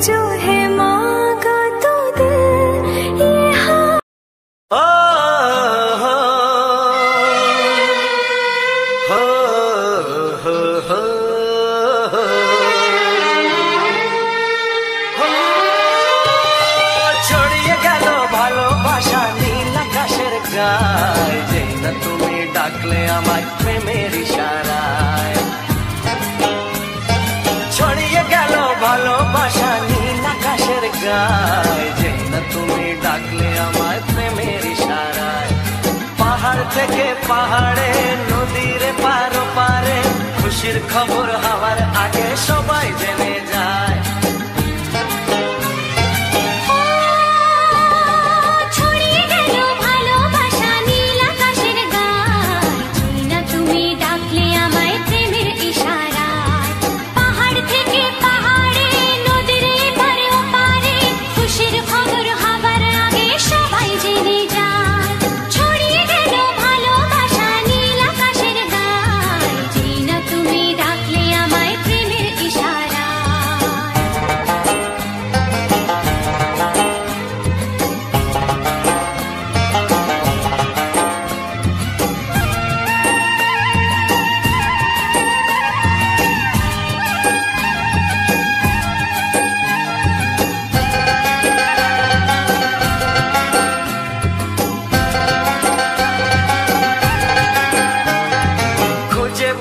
जो है मांगा तो दे ये हाँ। ছড়িয়ে গেল ভালোবাসা নীল আকাশের গায়ে, যেই না তুমি ডাকলে আমায় প্রেমের ইশারায়। ছড়িয়ে গেল ভালোবাসা নীল আকাশের গায়ে, যেই না তুমি ডাকলে আমায় প্রেমের ইশারায়। পাহাড় থেকে পাহাড়ে নদীর পারো পারে, খুশির খবর হওয়ার আগে সবাই জেনে যায়।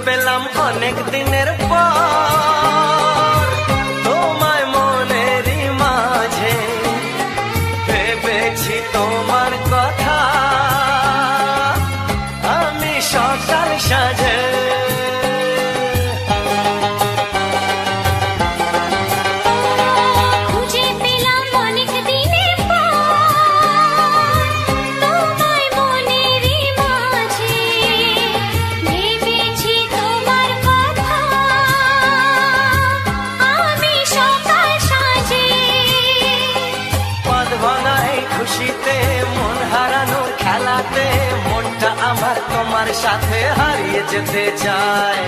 পেলাম অনেক দিনের পর তোমায় মনেরই মাঝে, ভেবেছি তোমার কথা আমি সকাল সাজে। খুশিতে মন হারানোর খেলাতে মনটা আমার তোমার সাথে হারিয়ে যেতে চায়।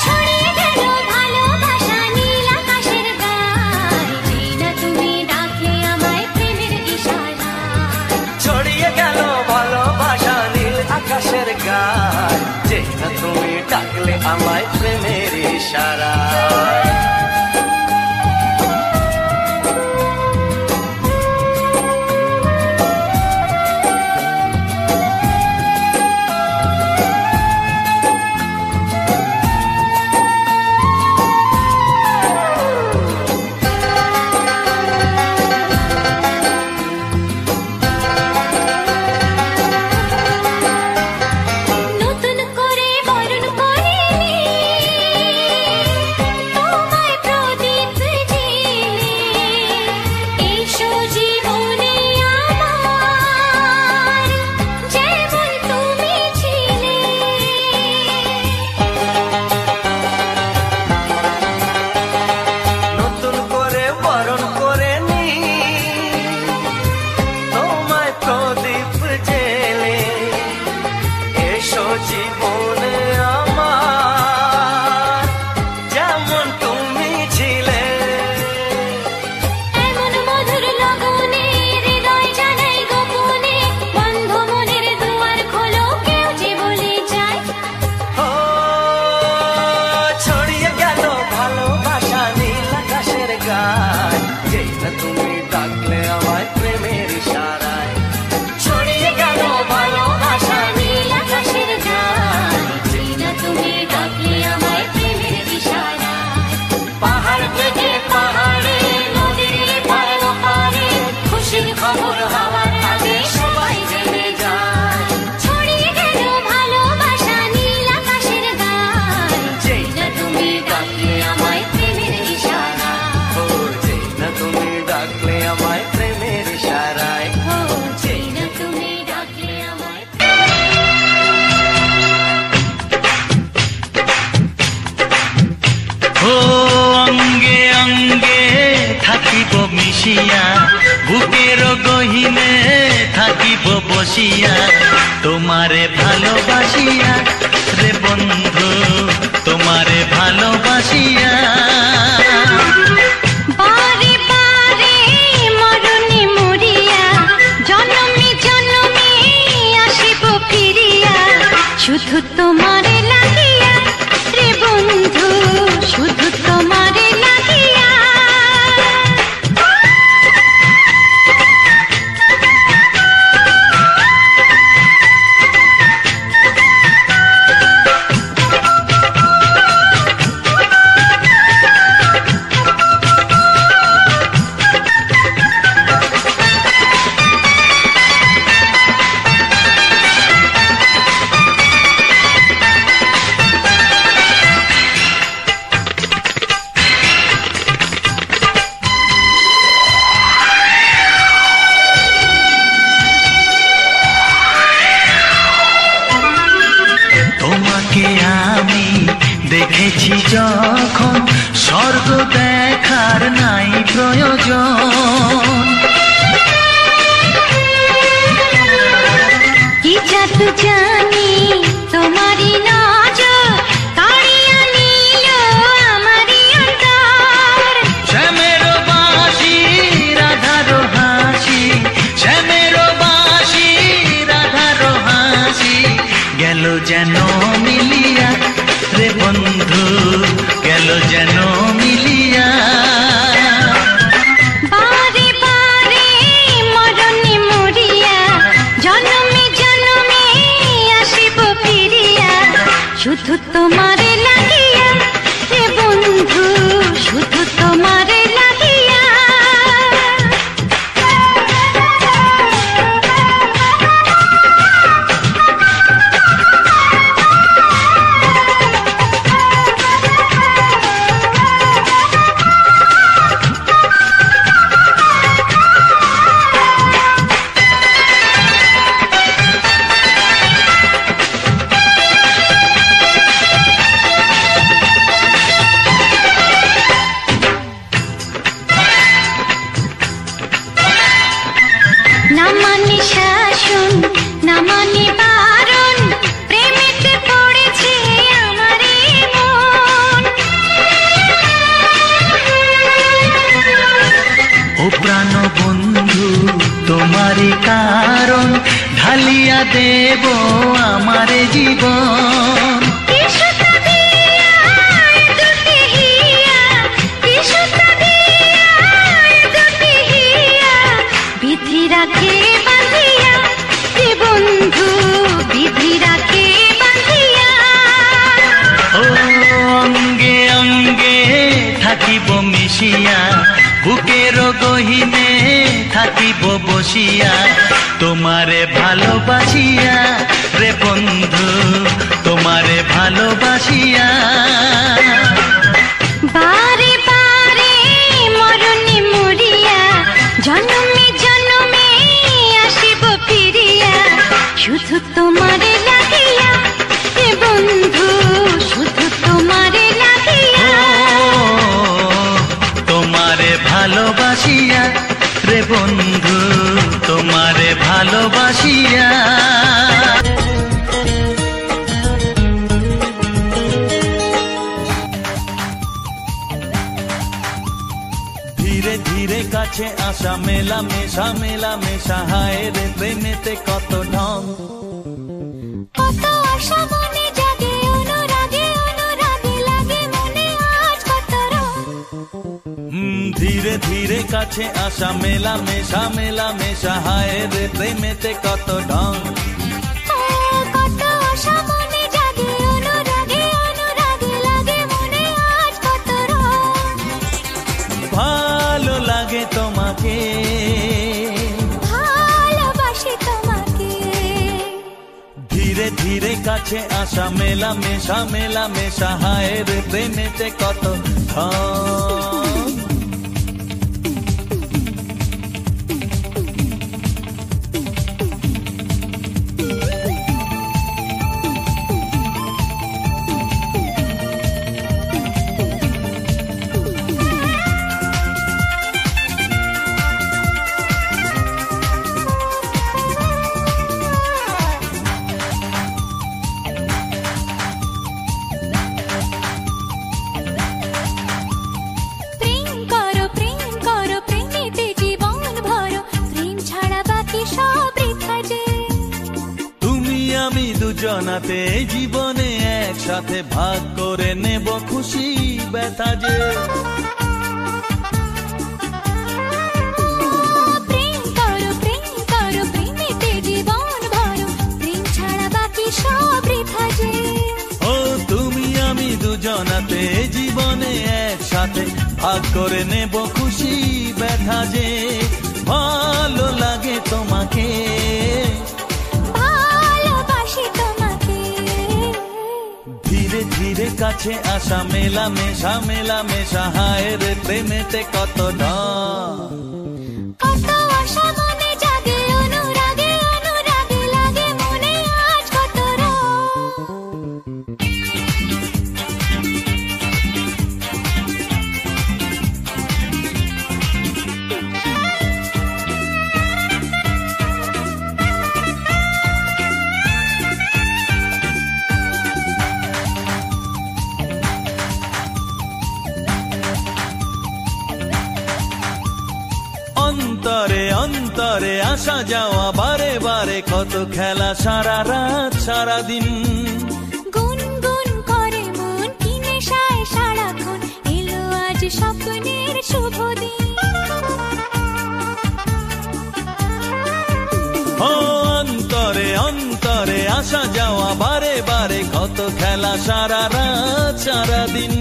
ছড়িয়ে গেল ভালোবাসা নীল আকাশের গায়ে, যেই না তুমি ডাকলে আমায় প্রেমের ইশারায়। ছড়িয়ে গেল ভালোবাসা নীল আকাশের গায়ে, যেই না তুমি ডাকলে আমায় প্রেমের ইশারায়। জীবনে আমার যেমন তুমি ছিলে, এমন মধুর লগনে হৃদয় জানাই গোপনে, বন্ধ মনের দুয়ার খোলো কেউ যে বলে যায়। ও ছড়িয়ে গেল ভালোবাসা নীল আকাশের গায়ে, যেই না তুমি ডাকলে আমায় প্রেমের ইশারায়। ছড়িয়ে গেল ভালোবাসা নীল আকাশের গায়ে, যেই না তুমি ডাকলে আমায় প্রেমের ইশারায়। পাহাড় থেকে পাহাড়ে নদীর পারে পারে, খুশির খবর হওয়ার আগে সবাই জেনে যায়। ছড়িয়ে গেল ভালোবাসা নীল আকাশের গায়ে, যেই না তুমি ডাকলে আমায় প্রেমের ইশারায়। ও যেই না তুমি ডাকলে আমায় প্রেমের ইশারায়। ও যেই না তুমি ডাকলে আমায়। ও অঙ্গে অঙ্গে থাকিব মিশিয়া, বুকের গহিনে থাকিব বসিয়া, তোমারে ভালোবাসিয়া রে বন্ধু, তোমারে ভালোবাসিয়া। যেন মিলিয়া। বারে বারে মরণে মরিয়া জনমে জনমে আসিব ফিরিয়া, শুধু তোমারে লাগিয়া হে বন্ধু, শুধু তোমারে লাগিয়া। না মানে শাসন না মানে বারণ, প্রেমেতে পড়েছে আমারে মন। ও প্রাণ বন্ধু তোমারই কারণ, ঢালিয়া দেব আমারে জীবন। বিধি রাখে বাঁধিয়া হে বন্ধু, বিধি রাখে বাঁধিয়া। ও অঙ্গে অঙ্গে থাকিব মিশিয়া, বুকের গহিনে থাকিব বসিয়া, তোমারে ভালোবাসিয়া রে বন্ধু, তোমারে ভালোবাসিয়া। বারে বারে মরণে মরিয়া জনমে জনমে আসিব ফিরিয়া, শুধু তোমারে লাগিয়া হে বন্ধু, শুধু তোমারে লাগিয়া। তোমারে ভালোবাসিয়া রে বন্ধু, তোমারে ভালোবাসিয়া। ধীরে ধীরে কাছে আসা, মেলা মেশা, হায় রে প্রেমেতে কত ঢং। কত আশা মনে জাগে, অনুরাগে অনুরাগে লাগে মনে আজ কত রং। ধীরে ধীরে কাছে আসা, মেলা মেশা, হায় রে প্রেমেতে কত ঢং। কত আশা মনে জাগে, অনুরাগে অনুরাগে লাগে মনে আজ কত রং। ভালো লাগে তোমাকে, ভালোবাসি তোমাকে। ধীরে ধীরে কাছে আসা, মেলা মেশা, হায় রে প্রেমেতে কত ঢং। দুজনাতে জীবনে একসাথে ভাগ করে নেব খুশি ব্যথা যে। প্রেম করো প্রেমেতে জীবন ভরো, প্রেম ছাড়া বাকি সব বৃথা যে। ও তুমি আমি দুজনাতে জীবনে একসাথে ভাগ করে নেব খুশি ব্যথা যে। ভালো লাগে তোমাকে, ধীরে ধীরে কাছে আসা, মেলা মেশা, হায় রে প্রেমেতে কত ঢং। কত আশা মনে জাগে, অনুরাগে অনুরাগে লাগে মনে আজ কত রং। অন্তরে অন্তরে আসা যাওয়া, বারে বারে কত খেলা, সারা রাত সারা দিন। গুনগুন করে মন কি নেশায় সারাক্ষণ, স্বপ্নের শুভ দিন। ও অন্তরে অন্তরে আসা যাওয়া বারে বারে কত খেলা সারা রাত সারাদিন।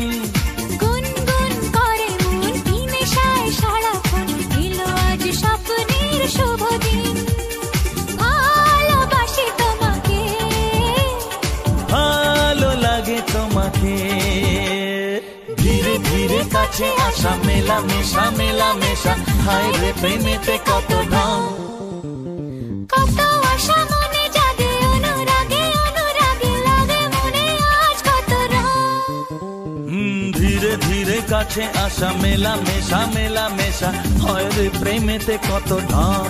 গুনগুন করে মন কি নেশায় সারাক্ষণ এলো আজ স্বপ্নের শুভ দিন। ভালোবাসি তোমাকে, ভালো লাগে তোমাকে, ধীরে ধীরে কাছে আসা মেলা মেশা মেলা মেশা, হায় রে প্রেমেতে কত ঢং। কত আশা মনে জাগে অনুরাগে অনুরাগে লাগে মনে আজ কত রং। ধীরে ধীরে কাছে আসা মেলা মেশা মেলা মেশা, হায় রে প্রেমেতে কত ঢং।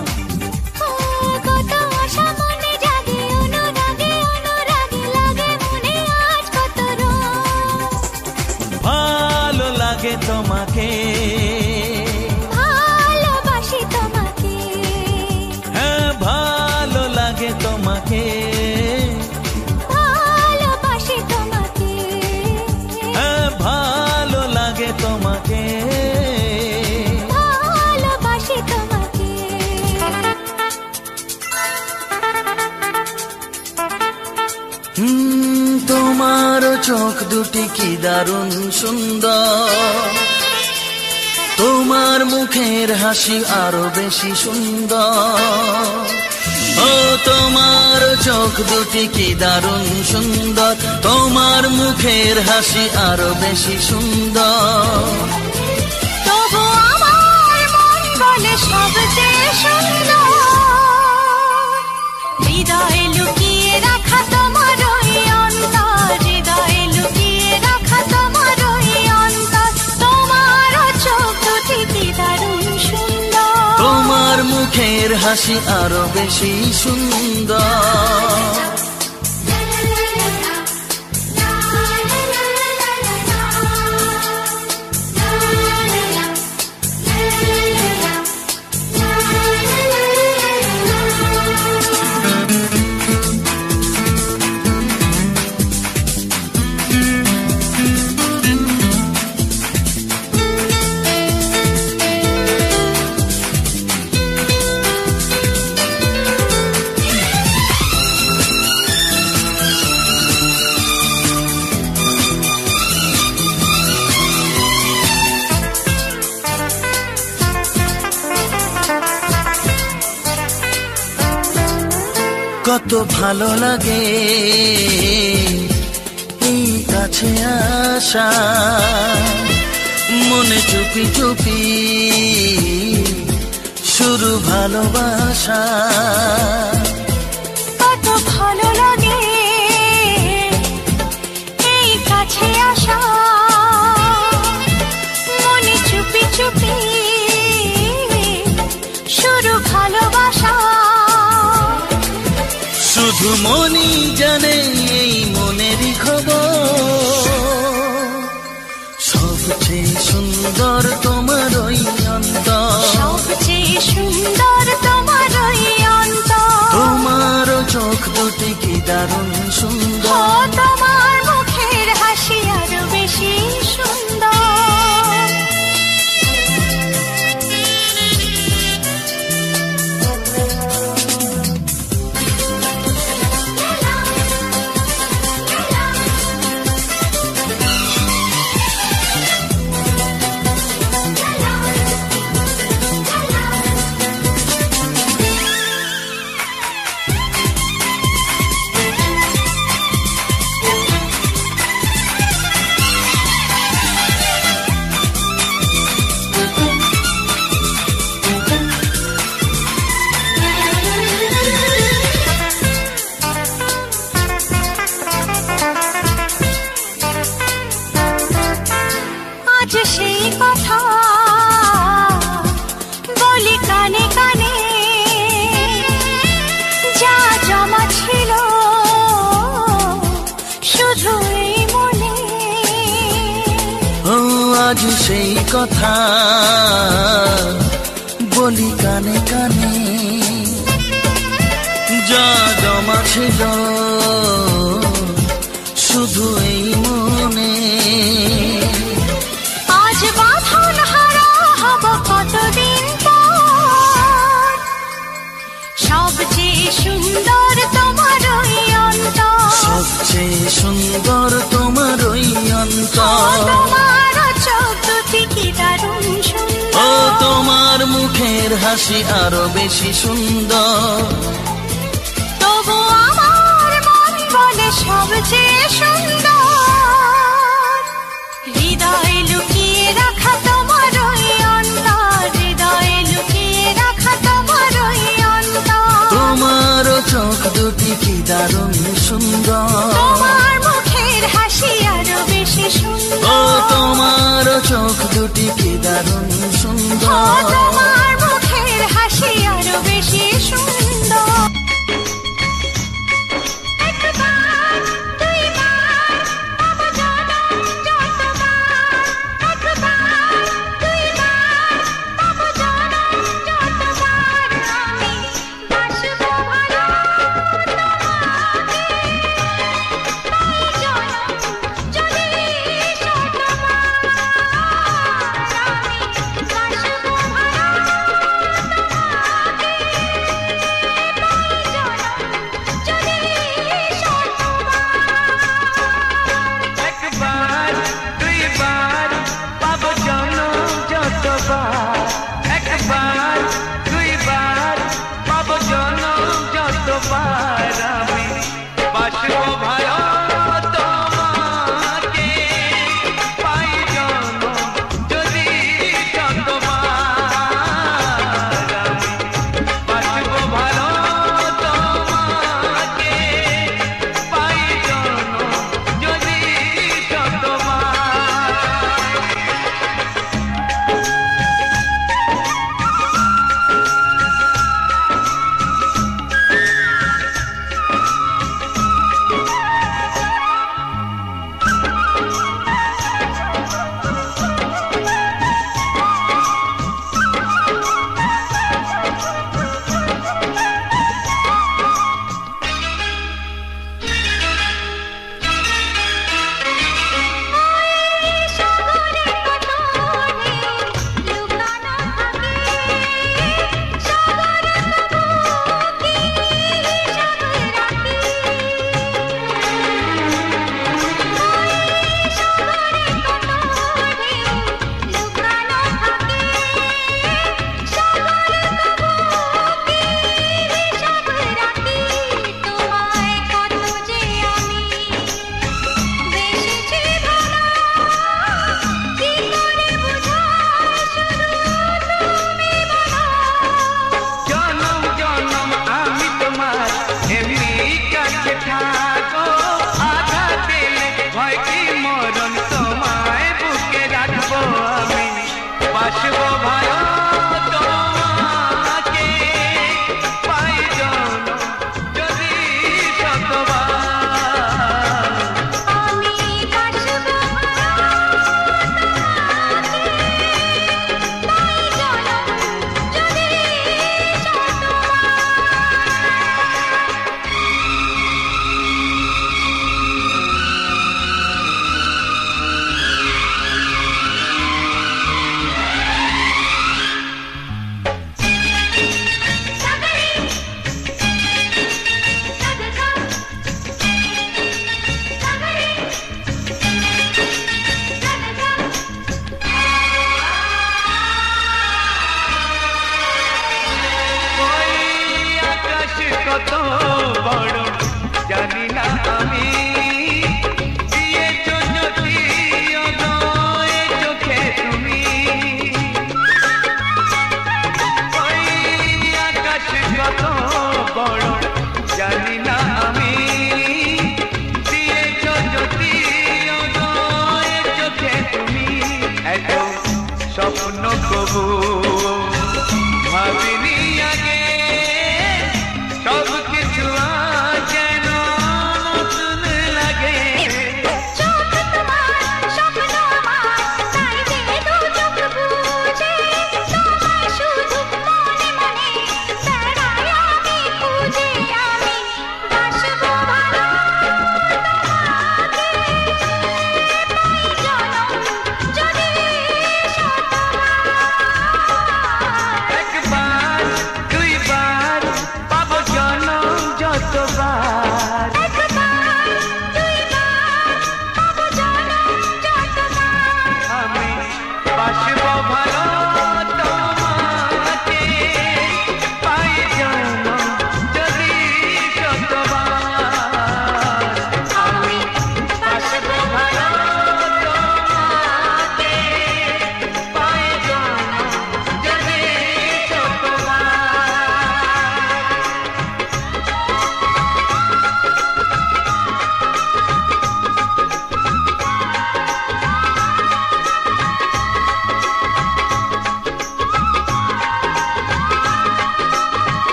কত আশা মনে জাগে অনুরাগে অনুরাগে লাগে মনে আজ কত রং। ভালো লাগে তোমাকে, ভালোবাসি তোমাকে, হ্যাঁ ভালো লাগে তোমাকে, ভালোবাসি তোমাকে, হ্যাঁ ভালো লাগে তোমাকে। ভালোবাসি তোমাকে। তোমার চোখ দুটি কি দারুণ সুন্দর, তোমার মুখের হাসি আরো বেশি সুন্দর। ও তোমার চোখ দুটি কি দারুণ সুন্দর, তোমার মুখের হাসি আরো বেশি সুন্দর। তবু আমার মন বলে সবচেয়ে সুন্দর, হৃদয়ে লুকিয়ে রাখা তোমার ওই অন্তর, হৃদয়ে লুকিয়ে রাখা তোমার ওই অন্তর। তোমার চোখ দুটি কি দারুণ সুন্দর, তোমার মুখের হাসি আরো বেশি সুন্দর। কত ভালো লাগে এই কাছে আসা, মনে চুপি চুপি শুরু ভালোবাসা। কত ভালো লাগে এই কাছে আসা, মনে চুপি চুপি শুরু ভালোবাসা। শুধু মনই জানে এই মনেরই খবর, সবচেয়ে সুন্দর তোমার ওই অন্তর, সবচেয়ে সুন্দর তোমার ওই অন্তর। তোমার চোখ দুটি কি দারুণ সুন্দর, ও তোমার মুখের হাসি আরো বেশি সুন্দর। আজ সেই কথা বলি কানে কানে, যা জমা ছিল শুধু এই মনে। ও আজ সেই কথা বলি কানে কানে, যা জমা ছিল শুধু এই মনে। আজ বাধা সুন্দর তোমার ওই অন্তর, সবচেয়ে সুন্দর তোমার ওই অন্তর। তোমার চোখ দুটি কি দারুণ সুন্দর, ও তোমার মুখের হাসি আরো বেশি সুন্দর। তবু আমার মন বলে সবচেয়ে সুন্দর, হৃদয়ে লুকিয়ে রাখা তোমার ওই অন্তর, হৃদয়ে লুকিয়ে রাখা তোমার ওই অন্তর। তোমার চোখ দুটি কি দারুণ সুন্দর, তোমার মুখের হাসি আরো বেশি সুন্দর, ও তোমার চোখ দুটি কি দারুণ সুন্দর। তোমার মুখের হাসি আরো বেশি সুন্দর। একবার দুইবার পাবো জনম যতবার, একবার দুইবার পাবো জনম যতবার, আমি বাসবো ভালো তোমাকে, তাই জনম যদি শতবার, আমি বাসবো ভালো তোমাকে, তাই জনম যদি শতবার। একবার দুইবার পাবো জনম যতবার, একবার দুইবার পাবো জনম যতবার, আমি বাসবো ভালো তোমাকে, পাই জনম যদি শতবার, আমি বাসবো ভালো তোমাকে, পাই জনম যদি শতবার। সাগরে কত ঢেউ লুকানো থাকে, সাগর তবু কি হিসাব রাখে, সাগরে কত ঢেউ লুকানো থাকে, সাগর তবু কি হিসাব রাখে, তোমায় কত যে আমি বেশি ভালো, কি করে বুঝাই শুধু তুমি বলো। জনম জনম আমি তোমার এমনি কাছে থাকো, আঘাত দিলে ভয় কি মরণ তোমায় বুকে রাখবো, আমি বাসবো ভালো তোমাকে, পাই জনম যদি শতবার, আমি বাসবো ভালো তোমাকে, তাই জনম যদি শতবার। ওই আকাশ কত বড় জানি না আমি, দিয়েছ যদি অদয় চোখে তুমি, ওই আকাশ কত বড় জানি না আমি, দিয়েছ যদি অদয় চোখে তুমি, এত স্বপ্ন কবু ভাবিনি আগে, সব কিছু আজ যেন নতুন লাগে। চোখ তোমার স্বপ্ন আমার, তাই যে দু চোখ বুঝে, তোমায় শুধু মনে মনে বেড়াই আমি খুঁজে, আমি বাসবো ভালো তোমাকে, পাই জনম যদি শতবার। একবার দুইবার পাবো জনম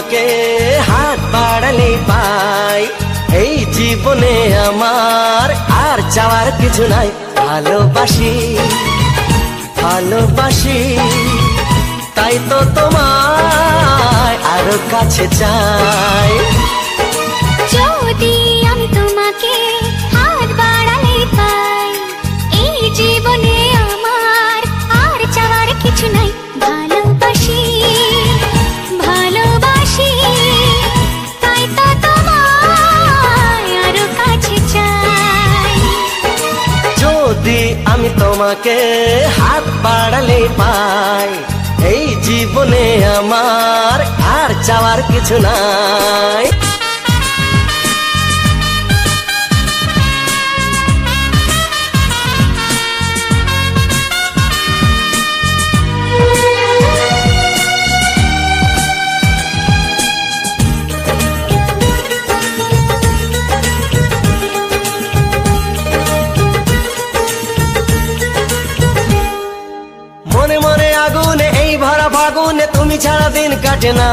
তোমাকে হাত বাড়ালে পাই, এই জীবনে আমার আর চাওয়ার কিছু নাই। ভালোবাসি ভালোবাসি তাই তো তোমায় আরো কাছে চাই। যদি আমি তোমাকে হাত বাড়ালে পাই, এই জীবনে আমার আর চাওয়ার কিছু নাই। ভালোবাসি ভালোবাসি তাই তো তোমায় আরো কাছে চাই। যদি আমি তোমাকে হাত বাড়ালে পাই, এই জীবনে আমার আর চাওয়ার কিছু নাই। মনে মনে আগুনে এই ভরা ফাগুনে তুমি ছাড়া দিন কাটে না।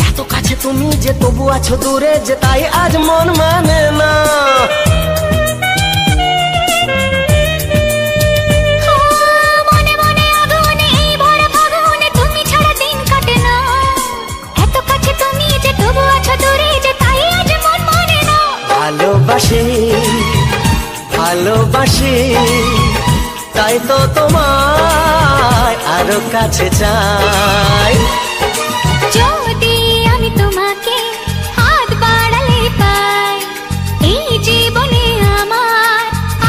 এত কাছে তুমি যে তবু আছো দূরে, যে তাই আজ মন মানে না। মনে মনে আগুনে এই ভরা ফাগুনে তুমি ছাড়া দিন কাটে না। এত কাছে তুমি যে তবু আছো দূরে, যে তাই আজ মন মানে না। ভালোবাসি ভালোবাসি তাই তো তোমায় আরো কাছে চাই। যদি আমি তোমাকে হাত বাড়ালে পাই, এই জীবনে আমার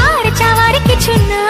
আর চাওয়ার কিছু নাই।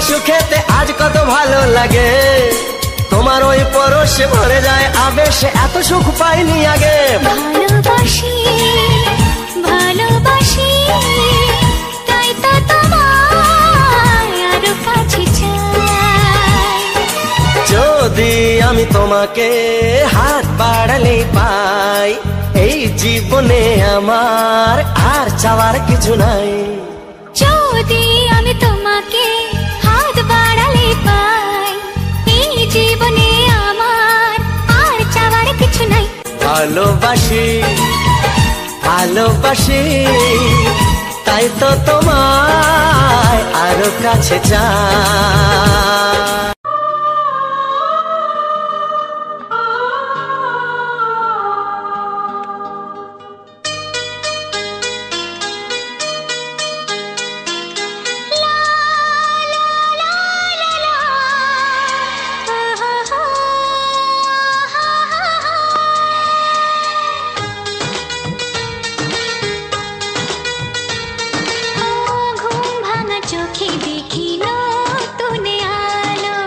সুখেতে আজ কত ভালো লাগে, তোমার ওই পরশে ভরে যায় আবেশে, এত সুখ পাইনি আগে। ভালোবাসি ভালোবাসি তাই তো তোমায় আরো কাছে চাই। যদি আমি তোমাকে হাত বাড়ালে পাই, এই জীবনে আমার আর চাওয়ার কিছু নাই। যদি আমি তোমাকে হাত বাড়ালে পাই, এই জীবনে আমার আর চাওয়ার কিছু নাই। ভালোবাসি ভালোবাসি তাই তো তোমায় আরো কাছে চাই। চোখে দেখি নতুন আলো,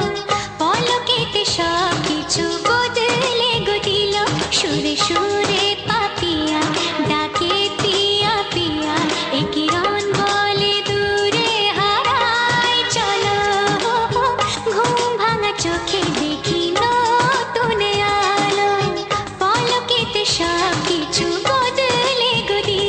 পলকেতে সব কিছু বদলে গো দিল। সুরে সুরে পাপিয়া ডাকে পিয়া পিয়া, এ কিরণ বলে দূরে হারায় চলো। ঘুম ভাঙা চোখে দেখি নতুন আলো, পলকেতে সব কিছু বদলে গো দিল।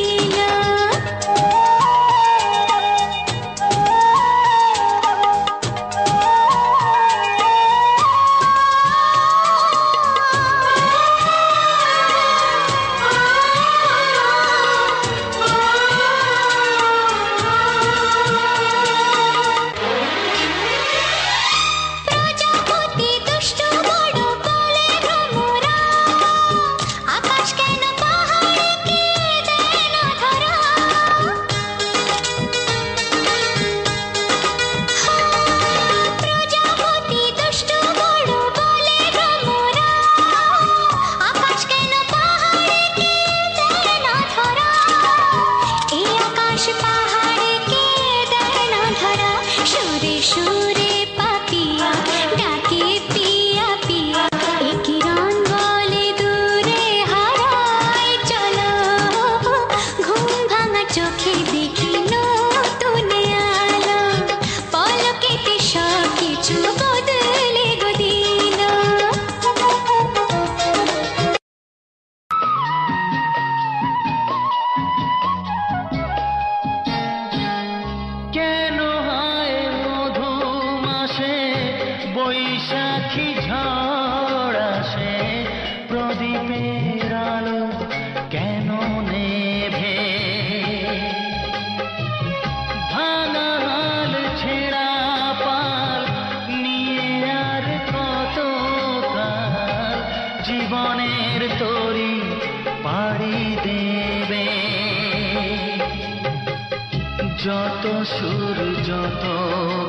যত সুর যত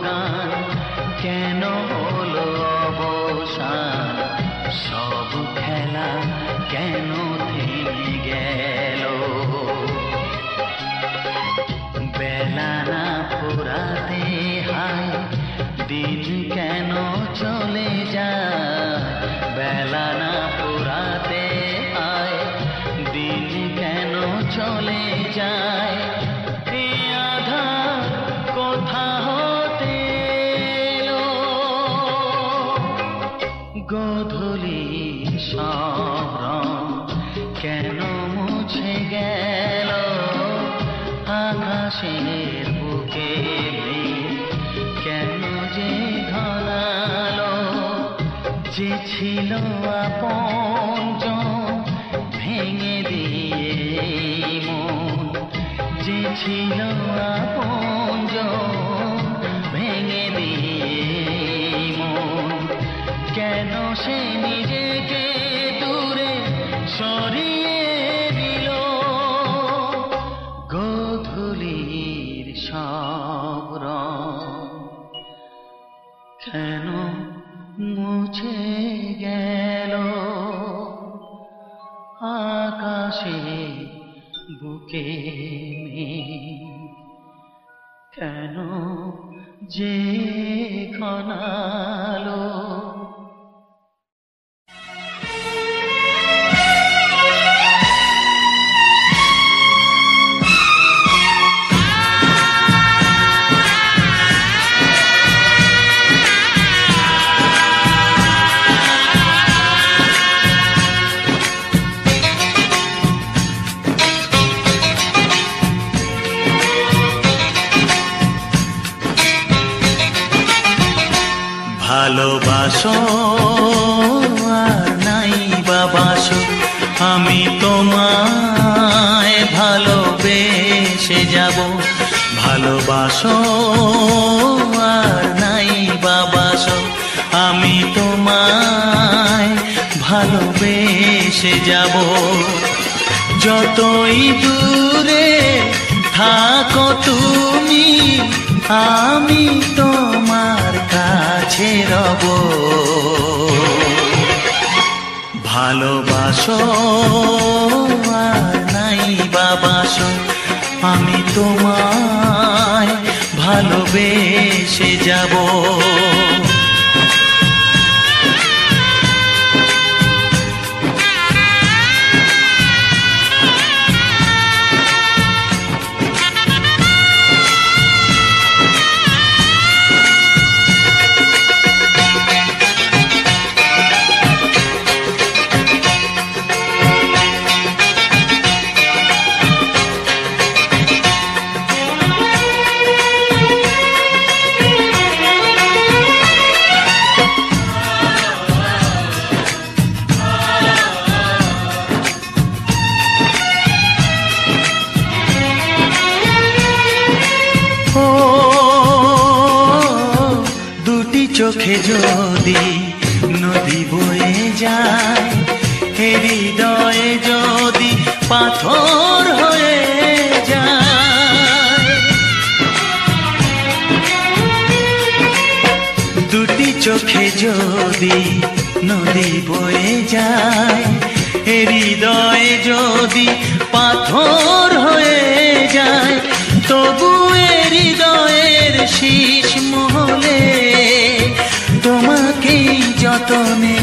গান কেন হলো অবসান, সব খেলা কেন থেমে গেল, বেলা না ফুরাতে হায় দিন কেন চলে যায়, বেলা না ফুরাতে হায় দিন কেন চলে যায়, কোথা হতে এলো, গোধূলি সব রং কেন মুছে গেল, আকাশের বুকে কেন যে ঘনালো, যে ছিল আপনজন ভেঙে দিয়ে মন, যে ছিল আপনজন ভেঙে দিয়ে মন, কেন সে নিজেকে দূরে সরিয়ে দিল, গোধূলির সব রং কেন মুছে গেল, আকাশে বুকে কেন যে ঘনালো। ভালোবাসো আর নাই বাবাসো, আমি তোমায় ভালোবেসে যাব, ভালোবাসো আর নাই বাবাসো, আমি তোমায় ভালোবেসে যাব, যতই দূরে থাকো তুমি আমি তোমার কাছে রব, ভালোবাসো আর নাই বাবাসো, আমি তোমায় ভালোবেসে যাব, চোখে যদি নদী বয়ে যায়, হৃদয়ে যদি পাথর হয়ে যায়, দুটি চোখে যদি নদী বয়ে যায়, হৃদয়ে যদি পাথর হয়ে যায়, তবু হৃদয়ের শীষ মহলে তোমাকে যতনে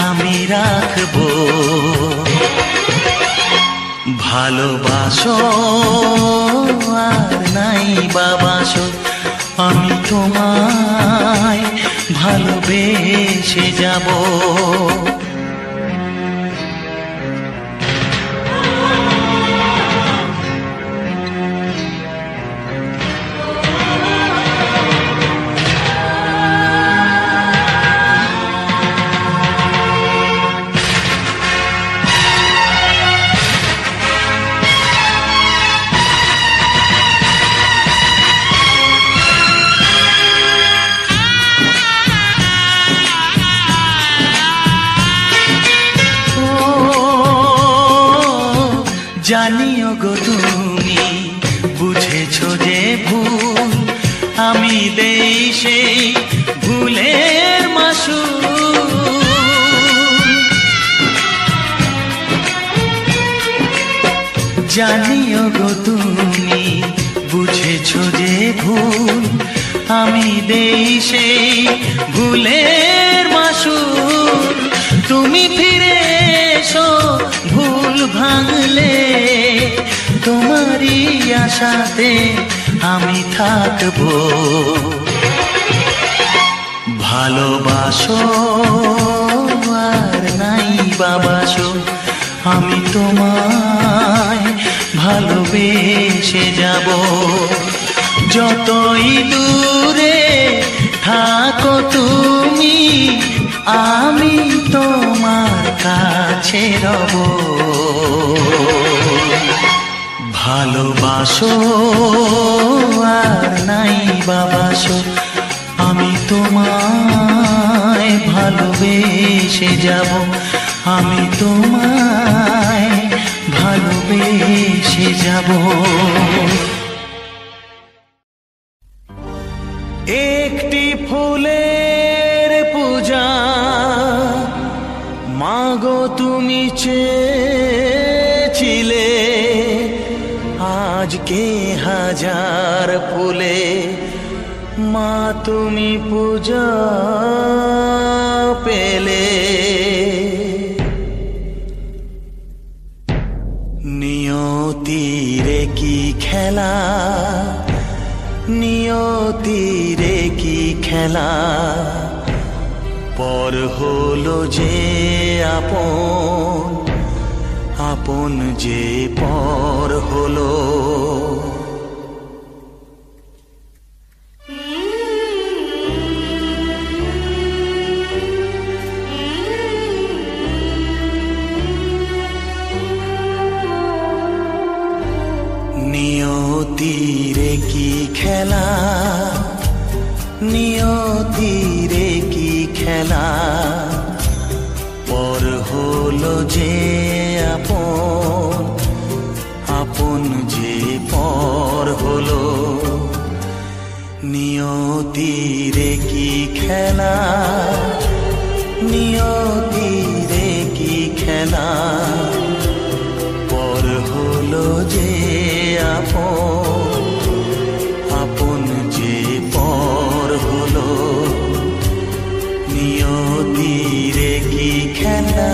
আমি রাখবো, ভালোবাসো আর নাই বাবাসো, আমি তোমায় ভালোবেসে যাব, জানিও গো তুমি বুঝেছো যে সেই ভুলের মাসুল। জানিও গো তুমি বুঝেছো যে ভুল, আমি দেই সেই ভুলের মাসুল। তুমি ফিরে এসো ভুল ভাঙলে, তোমারই আশাতে আমি থাকবো। ভালোবাসো আর নাই বাবাসো, আমি তোমায় ভালোবেসে যাব। যতই দূরে থাকো তুমি, আমি তোমার কাছে রব। ভালোবাসো আর নাই বাবাসো, আমি তোমায় ভালোবেসে যাব। আমি তোমায় ভালোবেসে যাব। একটি ফুলের পূজা মাগো তুমি চেয়েছিলে, আজকে হাজার ফুলে মা তুমি পূজা পেলে। নিয়তিরে কি খেলা, নিয়তিরে কি খেলা, পর হলো যে আপন, আপন যে পর হলো। নিয়তিরে কি খেলা, নিয়তিরে কি খেলা, পর হলো যে আপন, আপন যে পর হলো। নিয়তিরে কি খেলা, নিয়তিরে কি খেলা, পর হলো যে আপন, আপন যে পর হলো। নিয়তিরে কি খেলা।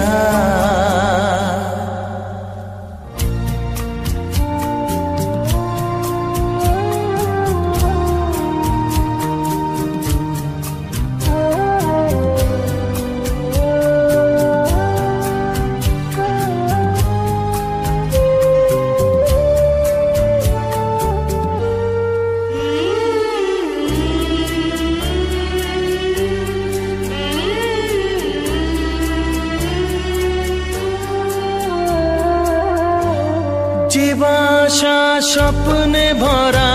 জীবাশা স্বপ্নে ভরা,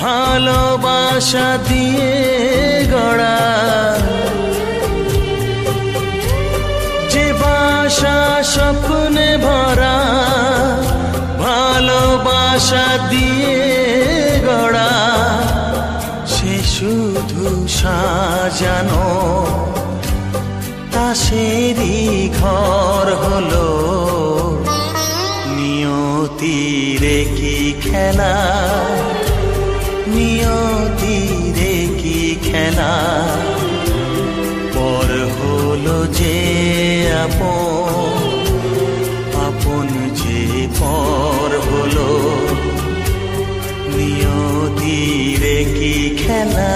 ভালোবাসা দিয়ে গড়া। জীবাশা স্বপ্নে ভরা, ভালোবাসা দিয়ে গড়া। সে শুধু সাজানো তাসেরই ঘর হলো। নিয়তিরে কি খেলা, নিয়তিরে কি খেলা, পর হলো যে আপন, আপন যে পর হলো। নিয়তিরে কি খেলা।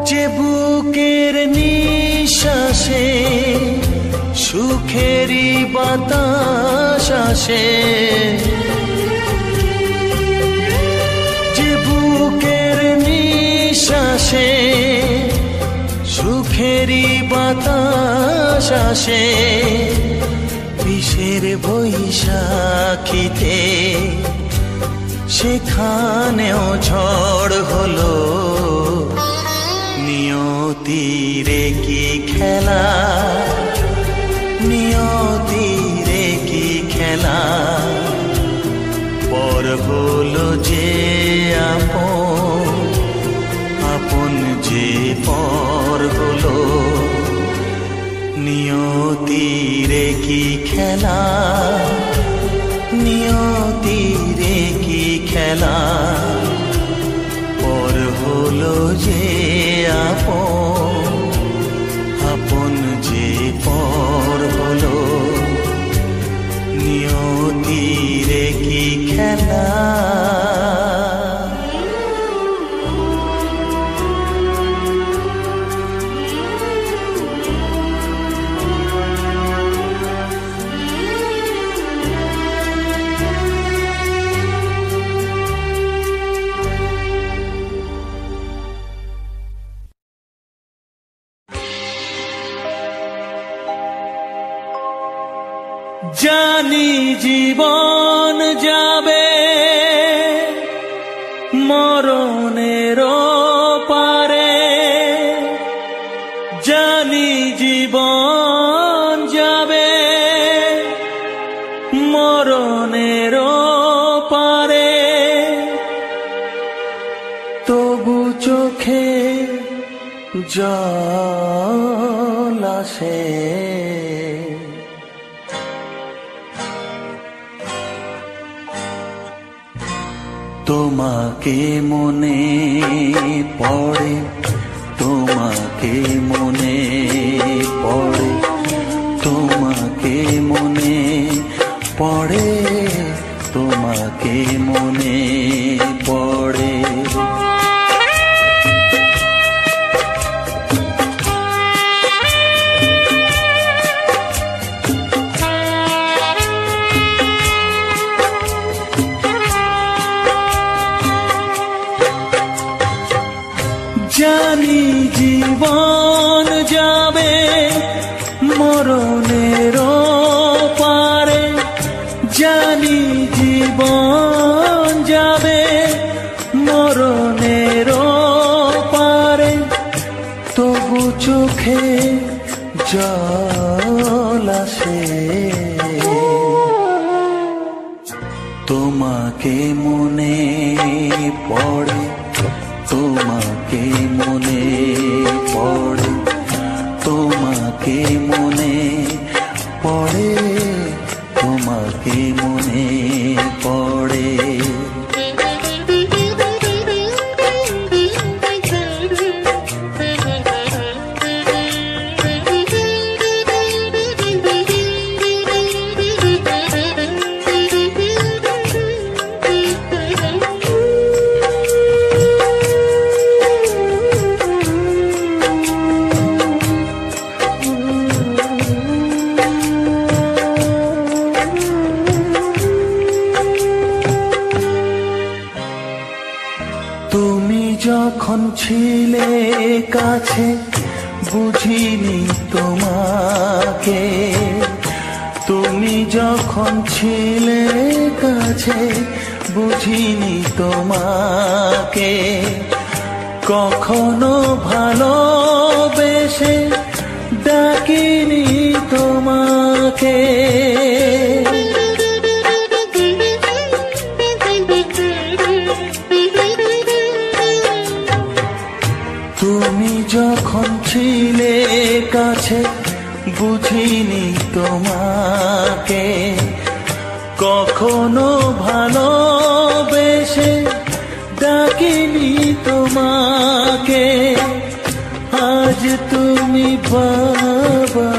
যে বুকের নিঃশ্বাসে সুখেরই বাতাস আসে, যে বুকের নিঃশ্বাসে দূরেরই বাতাস আসে বিষের বৈশাখীতে, সেখানেও ঝড় হলো। নিয়তির কি খেলা, নিয়তির কি খেলা, পর হলো যে আপন, আপন যে পর হলো। নিয়তির কি খেলা, নিয়তির কি খেলা, পর হলো যে আপন, আপন যে পর হলো। নিয়তির কি খেলা। জানি জীবন যাবে মরণের পারে, জানি জীবন যাবে মরণের পারে, তবু চোখে জল আসে। তোমাকে মনে পড়ে, তোমাকে মনে পড়ে, তোমাকে মনে পড়ে, তোমাকে মনে পড়ে। জানি জীবন যাবে মরণের পারে, জানি জীবন যাবে মরণের পারে, তবু চোখে জল আসে। তোমাকে মনে পড়ে, তোমাকে মনে পড়ে, তোমাকে মনে পড়ে, তোমাকে মনে পড়ে। যখন ছিলে কাছে বুঝিনি তোমাকে, তুমি যখন ছিলে কাছে বুঝিনি তোমাকে, কখনো ভালোবেসে ডাকিনি তোমাকে। তুমি যখন ছিলে কাছে বুঝিনি তোমাকে, কখনো ভালোবেসে ডাকিনি তোমাকে। আজ তুমি বাবা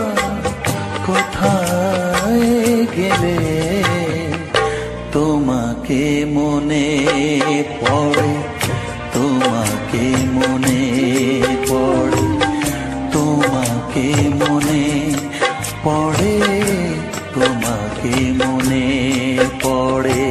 কোথায় গেলে, তোমাকে মনে পড়ে, তোমাকে মনে পড়ে, তোমাকে মনে পড়ে, তোমাকে মনে পড়ে।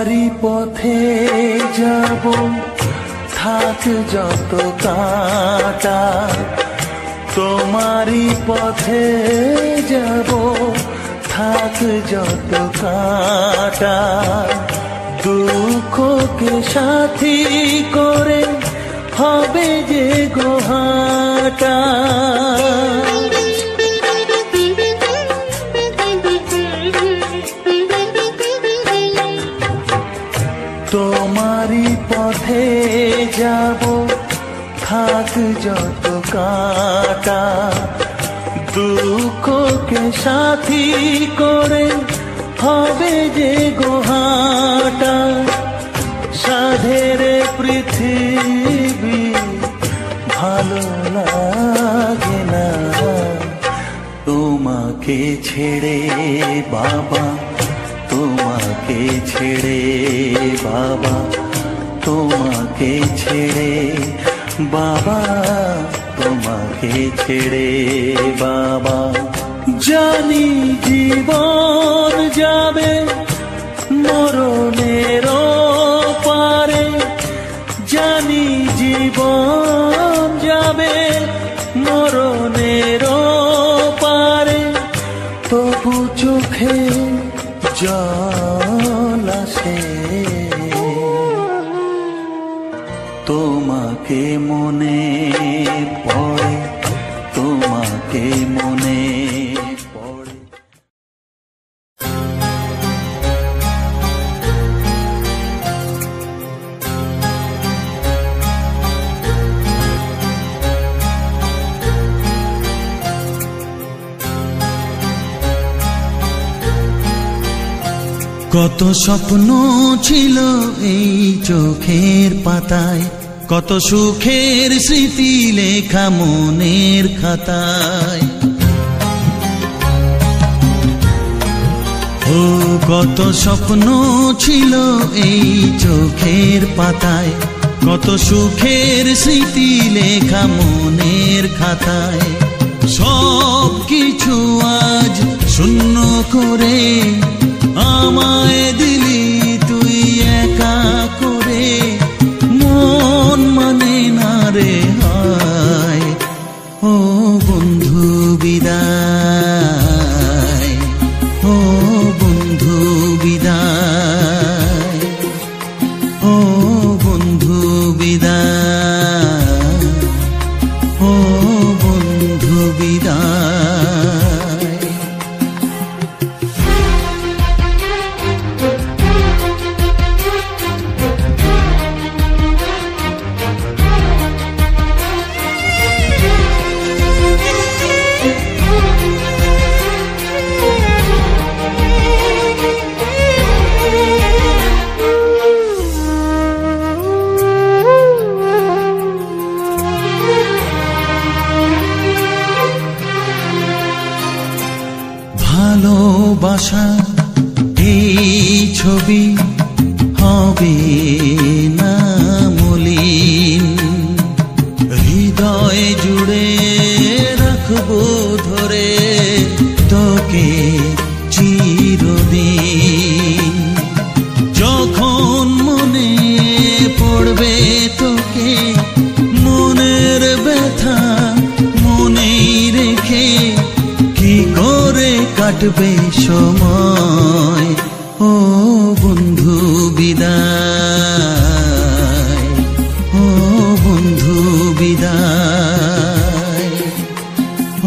তোমারই পথে যাব, থাক যত কাঁটা। তোমারই পথে যাব, থাক যত কাঁটা। দুঃখকে সাথী করে হবে যে গোহাটা। তোমারই পথে যাব, থাক যত কাঁটা। দুঃখকে সাথী করে হবে যে গোহাটা। সাধের পৃথিবী ভালো লাগে না তোমাকে ছেড়ে বাবা, তোমাকে ছেড়ে বাবা, তোমাকে ছেড়ে বাবা, তোমাকে ছেড়ে বাবা। জানি জীবন যাবে মরণের পারে, জানি জীবন যাবে মরণের পারে। তবু চোখে জল আসে তোমাকে মনে পড়ে, তোমাকে মনে পড়ে। কত স্বপ্ন ছিল এই চোখের পাতায়, কত সুখের স্মৃতি লেখা মনের খাতায়। ও কত স্বপ্ন ছিল এই চোখের পাতায়, কত সুখের স্মৃতি লেখা মনের খাতায়। সব কিছু আজ শূন্য করে আমায় দিলি তুই একা করে। মন মানে না রে হায়, ও বন্ধু বিদায়, ও বন্ধু বিদায়, ও বন্ধু বিদায়, ও বন্ধু বিদায়। ভালোবাসা এই ছবি হবে না মলিন, হৃদয় জুড়ে রাখবো ধরে তোকে চিরদিন। যখন মনে পড়বে তোকে মনের ব্যথা মনেই রেখে, কি করে কাটবে সময়, ও বন্ধু বিদায়, ও বন্ধু বিদায়,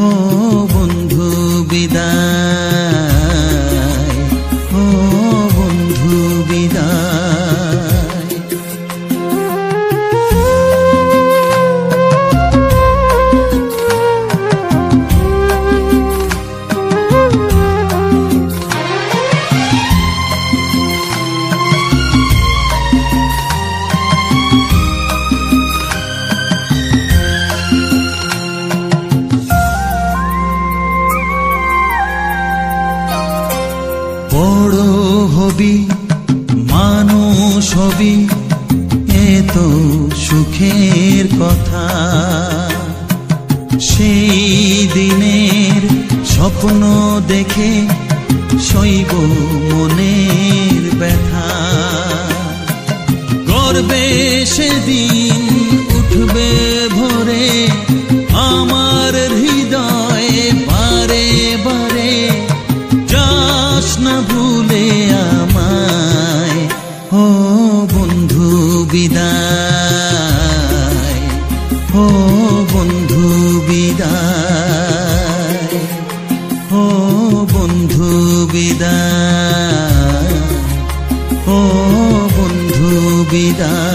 ও বন্ধু বিদায়, ও বন্ধু বিদায়। বড় হবি মানুষ হবি এত সুখের কথা, সেই দিনের স্বপ্ন দেখে সইব মনের ব্যথা। গর্বে সেদিন উঠবে ভোরে আমার হৃদয়ে বারে বারে, যাস না ভুলে আমায় ও বন্ধু বিদায়, ও বন্ধু বিদায়, ও বন্ধু বিদায়, ও বন্ধু বিদায়।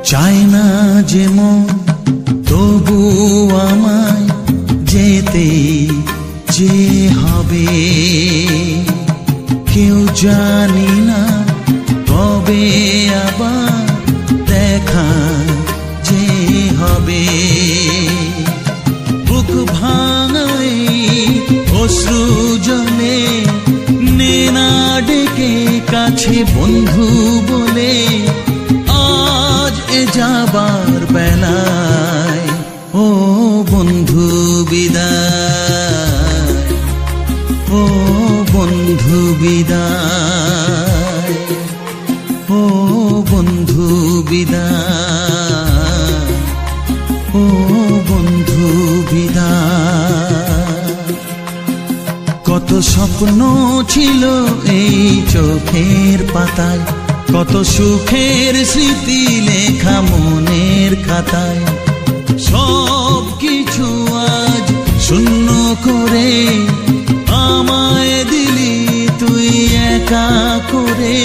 চায় না যে মন তবু আমায় যেতে যে হবে, কেউ জানি না কবে আবার দেখা যে হবে। বুক ভাঙাই অশ্রু জলে নে না ডেকে কাছে বন্ধু বলে, আজ এ যাবার বেলায় ও বন্ধু বিদায়, ও বন্ধু বিদায়, ও বন্ধু বিদায়, ও বন্ধু বিদায়। কত স্বপ্ন ছিল এই চোখের পাতায়, কত সুখের স্মৃতি লেখা মনের খাতায়, সব কিছু আজ শূন্য করে আমায় দিলি তুই একা করে।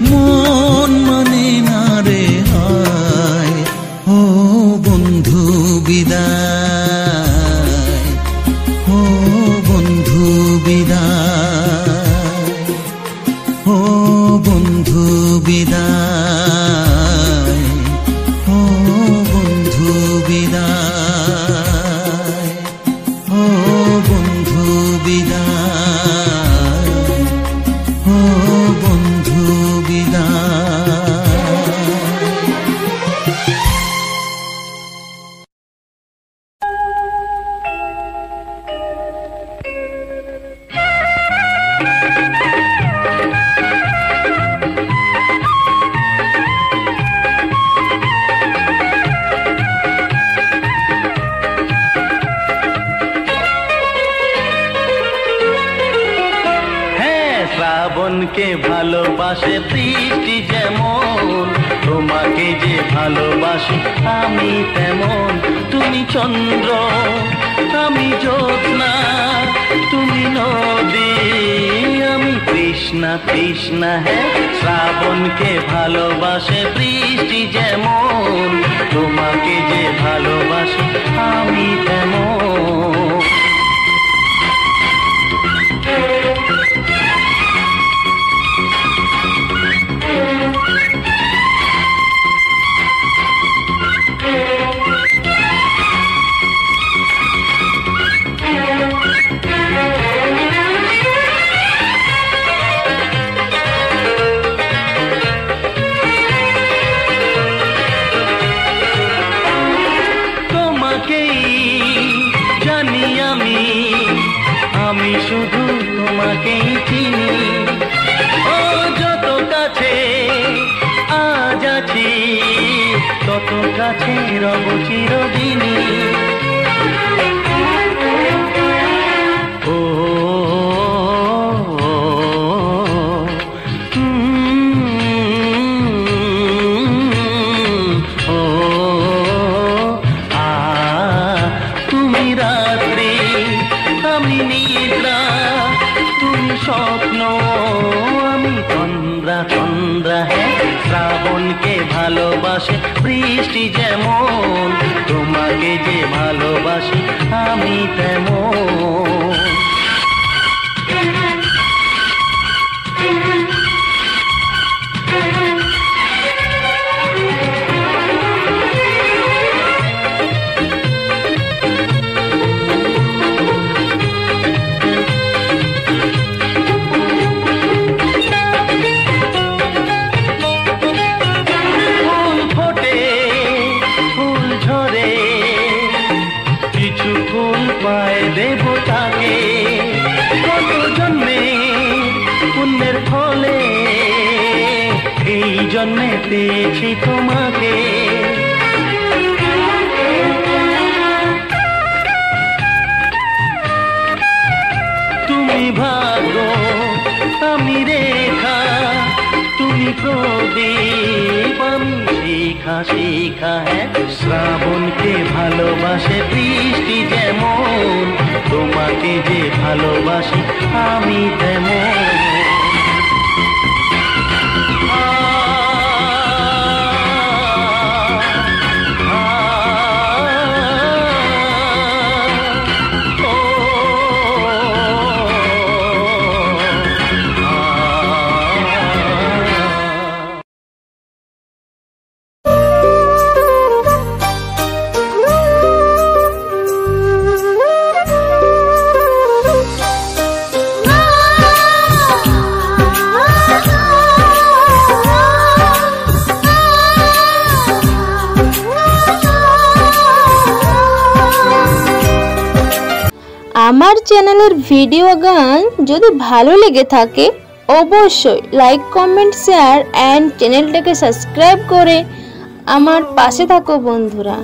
মন মানে না রে হায় ও বন্ধু বিদায়, ও বন্ধু বিদায়, ও বন্ধু বিদায়, ও বন্ধু বিদায়, ও বন্ধু বিদায়, ও বন্ধু বিদায়। শ্রাবণকে ভালোবাসে বৃষ্টি যেমন, তোমাকে যে ভালোবাসি আমি তেমন। তুমি চন্দ্র আমি জ্যোৎস্না, তুমি নদী আমি তৃষ্ণা তৃষ্ণা। হ্যাঁ শ্রাবণকে ভালোবাসে বৃষ্টি যেমন, তোমাকে যে ভালোবাসি আমি তেমন। আমি শুধু তোমাকেই চিনি, ও যত কাছে আজ আছি তত কাছে রব চিরদিনই। ও তুমি রাত্রি আমি নিদ্রা, তুমি স্বপ্ন আমি তন্দ্রা তন্দ্রা। হ্যাঁ শ্রাবণকে ভালোবাসে বৃষ্টি যেমন, তোমাকে যে ভালোবাসি আমি তেমন। নিজের ফলে এই জন্মে পেয়েছি তোমাকে। তুমি ভাগ্য আমি রেখা, তুমি প্রদীপ আমি শিখা শিখা। হ্যাঁ, শ্রাবণকে ভালোবাসে বৃষ্টি যেমন, তোমাকে যে ভালোবাসি আমি তেমন। আমার চ্যানেলের ভিডিও গান যদি ভালো লেগে থাকে অবশ্যই লাইক কমেন্ট শেয়ার এন্ড চ্যানেলটাকে সাবস্ক্রাইব করে আমার পাশে থাকো বন্ধুরা।